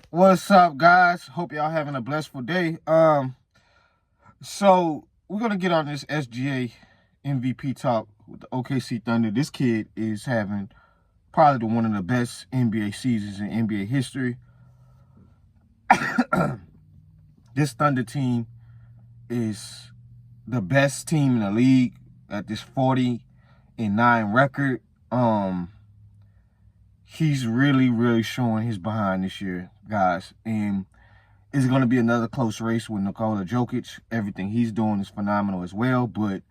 What's up, guys? Hope y'all having a blissful day. So we're gonna get on this SGA MVP talk with the OKC Thunder. This kid is having probably one of the best NBA seasons in NBA history. This Thunder team is the best team in the league at this 40-9 record. He's really showing his behind this year, guys. And it's going to be another close race with Nikola Jokic. Everything he's doing is phenomenal as well. But,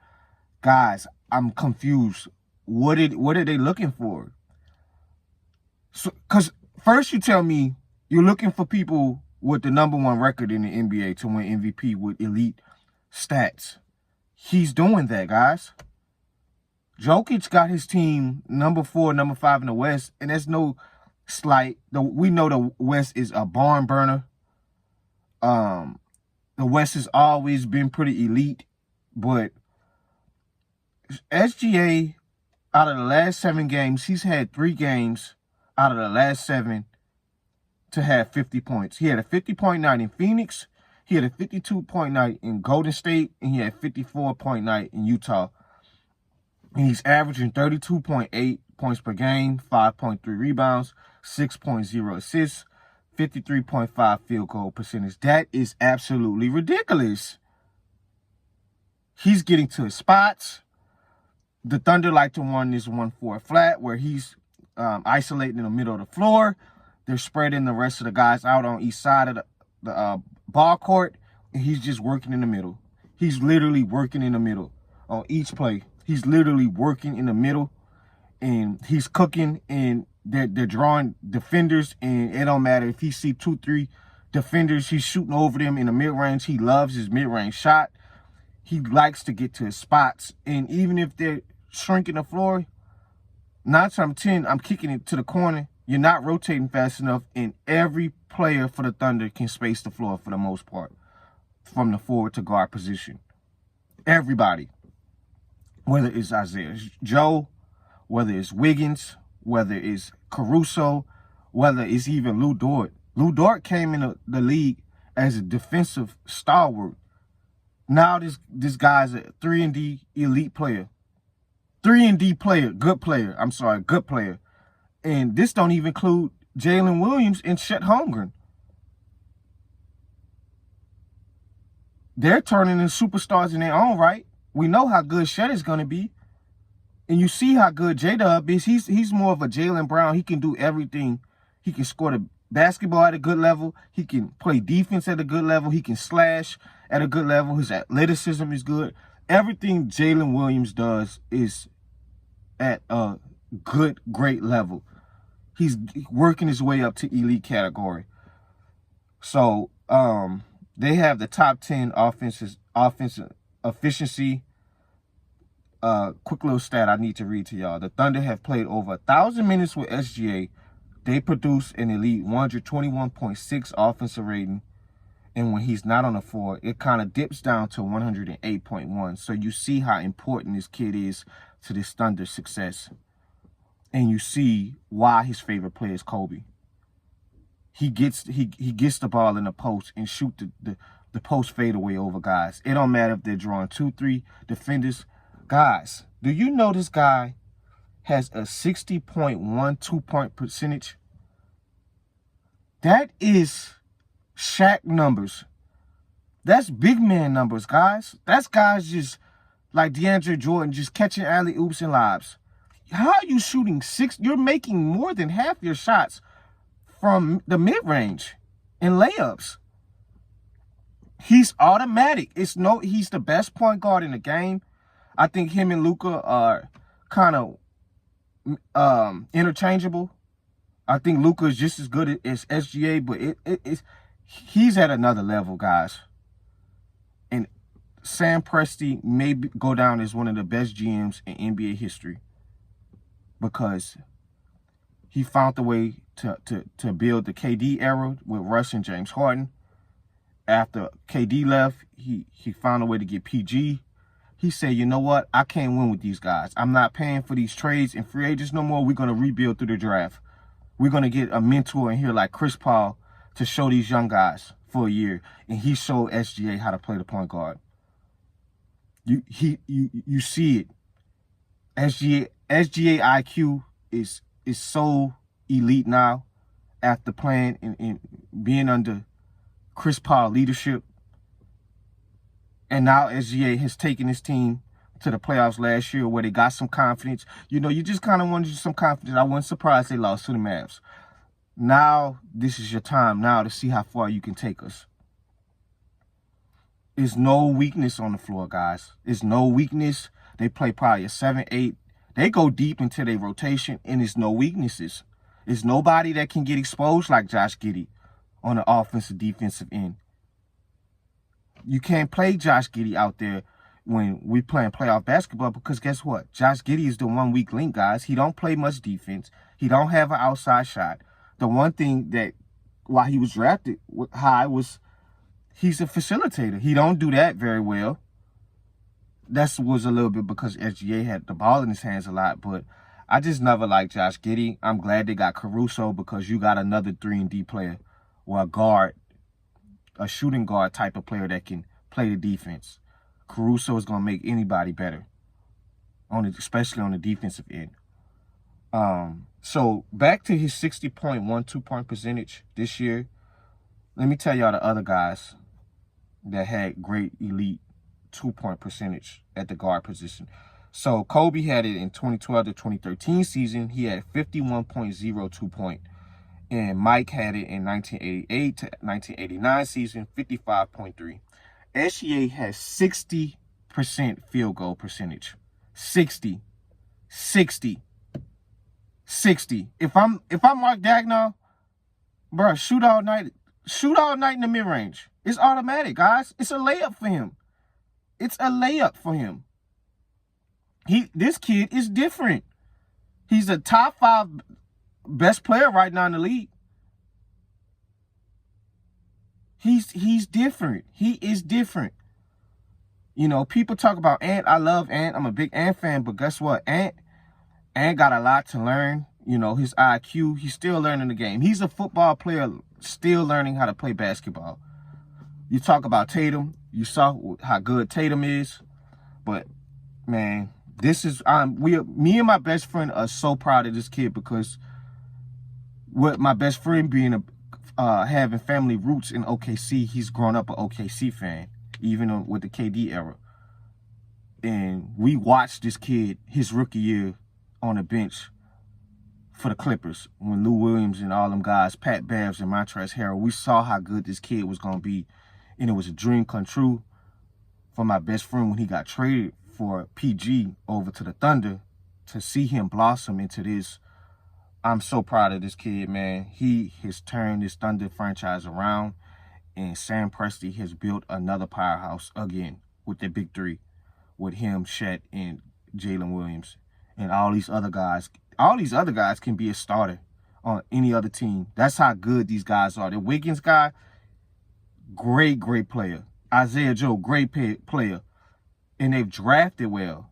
guys, I'm confused. What are they looking for? Because first you tell me you're looking for people with the #1 record in the NBA to win MVP with elite stats. He's doing that, guys. Jokic got his team #4, #5 in the West, and there's no slight. We know the West is a barn burner. The West has always been pretty elite, but SGA, out of the last 7 games, he's had 3 games out of the last 7 to have 50 points. He had a 50-point night in Phoenix, he had a 52-point night in Golden State, and he had a 54-point night in Utah. And he's averaging 32.8 points per game, 5.3 rebounds, 6.0 assists, 53.5 field goal percentage. That is absolutely ridiculous. He's getting to his spots. The Thunder like to run this 1-4 flat where he's isolating in the middle of the floor. They're spreading the rest of the guys out on each side of the ball court, and he's just working in the middle. He's literally working in the middle on each play. He's literally working in the middle, and he's cooking, and they're drawing defenders, and it don't matter if he see 2-3 defenders, he's shooting over them in the mid-range. He loves his mid-range shot. He likes to get to his spots, and even if they're shrinking the floor, 9 times out of 10, I'm kicking it to the corner. You're not rotating fast enough, and every player for the Thunder can space the floor for the most part, from the forward to guard position. Everybody. Whether it's Isaiah Joe, whether it's Wiggins, whether it's Caruso, whether it's even Lou Dort. Lou Dort came in the league as a defensive stalwart. Now this guy's a 3-and-D elite player. 3-and-D player, good player. Good player. And this don't even include Jalen Williams and Chet Holmgren. They're turning into superstars in their own right. We know how good Chet is going to be. And you see how good J-Dub is. He's more of a Jaylen Brown. He can do everything. He can score the basketball at a good level. He can play defense at a good level. He can slash at a good level. His athleticism is good. Everything Jalen Williams does is at a great level. He's working his way up to elite category. So they have the top 10 offensive efficiency. Quick little stat I need to read to y'all. The Thunder have played over 1,000 minutes with SGA. They produce an elite 121.6 offensive rating. And when he's not on the floor, it kind of dips down to 108.1. So you see how important this kid is to this Thunder success. And you see why his favorite player is Kobe. He gets the ball in the post and shoot the post fadeaway over guys. It don't matter if they're drawing 2-3 defenders. Guys, do you know this guy has a 60.12 point percentage? That is Shaq numbers. That's big man numbers, guys. That's guys just like DeAndre Jordan just catching alley-oops and lobs. How are you shooting 6? You're making more than half your shots from the mid-range and layups. He's automatic. He's the best point guard in the game. I think him and Luka are kind of interchangeable. I think Luka is just as good as SGA, but he's at another level, guys. And Sam Presti may go down as one of the best GMs in NBA history because he found the way to build the KD era with Russ and James Harden. After KD left, he found a way to get PG. He said, you know what? I can't win with these guys. I'm not paying for these trades and free agents no more. We're going to rebuild through the draft. We're going to get a mentor in here like Chris Paul to show these young guys for a year, and he showed SGA how to play the point guard. You see it. SGA IQ is so elite now after playing and being under Chris Paul leadership. And now SGA has taken his team to the playoffs last year where they got some confidence. You know, you just kind of wanted some confidence. I wasn't surprised they lost to the Mavs. Now, this is your time now to see how far you can take us. There's no weakness on the floor, guys. There's no weakness. They play probably a 7-8. They go deep into their rotation, and there's no weaknesses. There's nobody that can get exposed like Josh Giddey on the offensive defensive end. You can't play Josh Giddey out there when we playing playoff basketball because guess what? Josh Giddey is the one weak link, guys. He don't play much defense. He don't have an outside shot. The one thing that why he was drafted high was he's a facilitator. He don't do that very well. That was a little bit because SGA had the ball in his hands a lot, but I just never liked Josh Giddey. I'm glad they got Caruso because you got another 3-and-D player or a guard, a shooting guard type of player that can play the defense. Caruso is going to make anybody better, especially on the defensive end. So back to his 60.1 two-point percentage this year. Let me tell y'all the other guys that had great elite two-point percentage at the guard position. So Kobe had it in 2012 to 2013 season. He had 51.02 point. And Mike had it in 1988 to 1989 season, 55.3. SGA has 60% field goal percentage. 60. If I'm Mark Dagnall, bro, shoot all night in the mid-range. It's automatic, guys. It's a layup for him. This kid is different. He's a top 5 best player right now in the league. He's different. He is different. You know, people talk about Ant. I love Ant. I'm a big Ant fan, but guess what? Ant got a lot to learn. You know, his IQ, he's still learning the game. He's a football player still learning how to play basketball. You talk about Tatum. You saw how good Tatum is. But, man, this is me and my best friend are so proud of this kid because with my best friend being having family roots in OKC, he's grown up an OKC fan, even with the KD era. And we watched this kid his rookie year on the bench for the Clippers when Lou Williams and all them guys, Pat Bev and Montrezl Harrell, we saw how good this kid was going to be. And it was a dream come true for my best friend when he got traded for PG over to the Thunder to see him blossom into this. I'm so proud of this kid, man. He has turned this Thunder franchise around, and Sam Presti has built another powerhouse again with the big three, with him, Chet, and Jalen Williams, and all these other guys. All these other guys can be a starter on any other team. That's how good these guys are. The Wiggins guy, great player. Isaiah Joe, great player. And they've drafted well.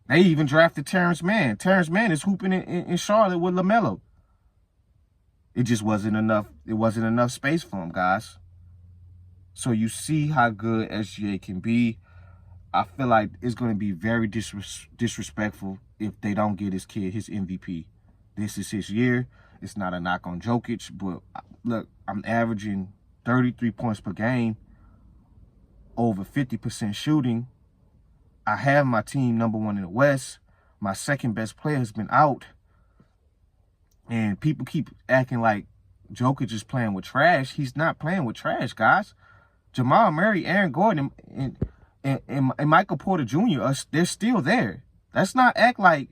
They even drafted Terrence Mann. Terrence Mann is hooping in Charlotte with LaMelo. It just wasn't enough. It wasn't enough space for him, guys. So you see how good SGA can be. I feel like it's going to be very disrespectful if they don't get this kid his MVP. This is his year. It's not a knock on Jokic, but look, I'm averaging 33 points per game, over 50% shooting. I have my team #1 in the West. My second best player has been out. And people keep acting like Jokic is playing with trash. He's not playing with trash, guys. Jamal Murray, Aaron Gordon, and Michael Porter Jr., they're still there. Let's not act like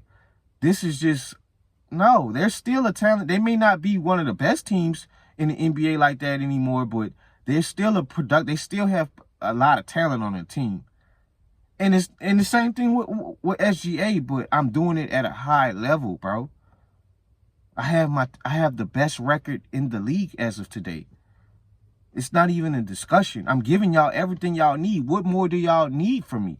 this is just, no, they're still a talent. They may not be one of the best teams in the NBA like that anymore, but they're still they still have a lot of talent on their team. And it's the same thing with SGA, but I'm doing it at a high level, bro. I have the best record in the league as of today. It's not even a discussion. I'm giving y'all everything y'all need. What more do y'all need from me?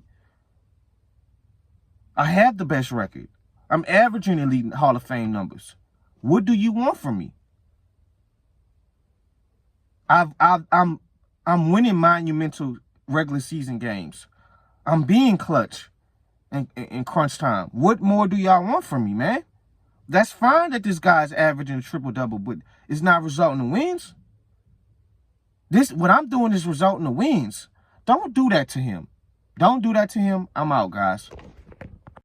I have the best record. I'm averaging elite Hall of Fame numbers. What do you want from me? I'm winning monumental regular season games. I'm being clutch in crunch time. What more do y'all want from me, man? That's fine that this guy's averaging a triple-double, but it's not resulting in wins. What I'm doing is resulting in wins. Don't do that to him. Don't do that to him. I'm out, guys.